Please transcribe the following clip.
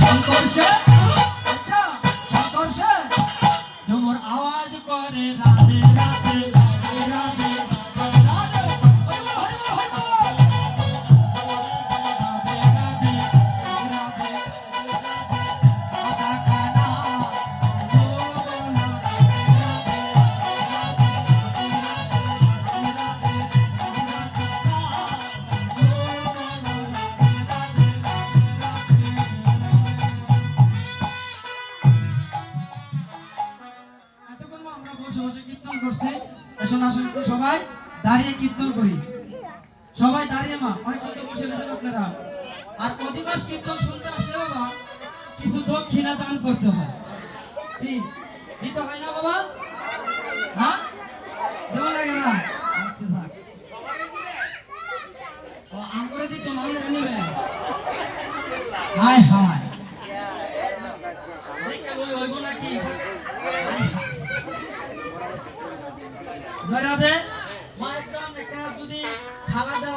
শঙ্করসে আচ্ছা শঙ্করসে তোমার আওয়াজ করে রাধে রাধে রাধে রাধে রাধে হরি বল হরি বল রাধে রাধে রাধে রাধা কানা সবাই দাঁড়িয়ে কীর্তন করি সবাই দাঁড়িয়ে মা অনেক বসে গেছেন আপনারা আর অধিবাস কীর্তন শুনতে আসলে বাবা কিছু দক্ষিণা দান করতে হয় দিতে হয় না বাবা হ্যাঁ দেওয়া লাগে না আচ্ছা থাক ও আমরে দিতে মানুষ নেবে হায় হায় হইব নাকি জয় রাধে মায়ের একটা যদি থালা দেওয়া